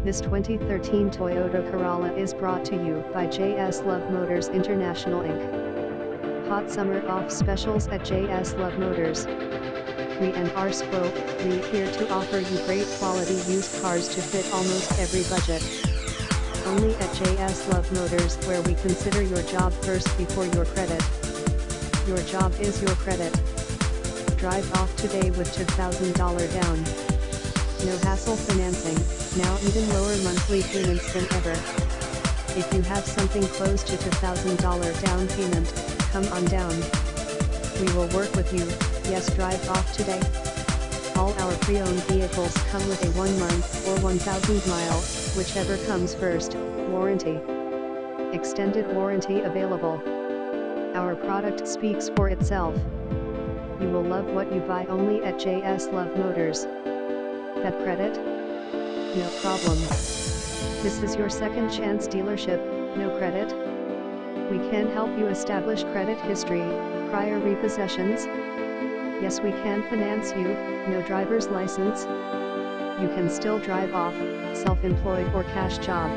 This 2013 Toyota Corolla is brought to you by JS Love Motors International Inc. Hot summer off specials at JS Love Motors. We and our SPO, we here to offer you great quality used cars to fit almost every budget. Only at JS Love Motors, where we consider your job first before your credit. Your job is your credit. Drive off today with $2,000 down. No hassle financing, now even lower monthly payments than ever. If you have something close to $2,000 down payment, come on down. We will work with you. Yes, drive off today. All our pre-owned vehicles come with a 1 month or 1,000 mile, whichever comes first, warranty. Extended warranty available. Our product speaks for itself. You will love what you buy only at JS Love Motors. That credit? No problem. This is your second chance dealership. No credit? We can help you establish credit history, prior repossessions. Yes, we can finance you. No driver's license? You can still drive off, self-employed or cash job.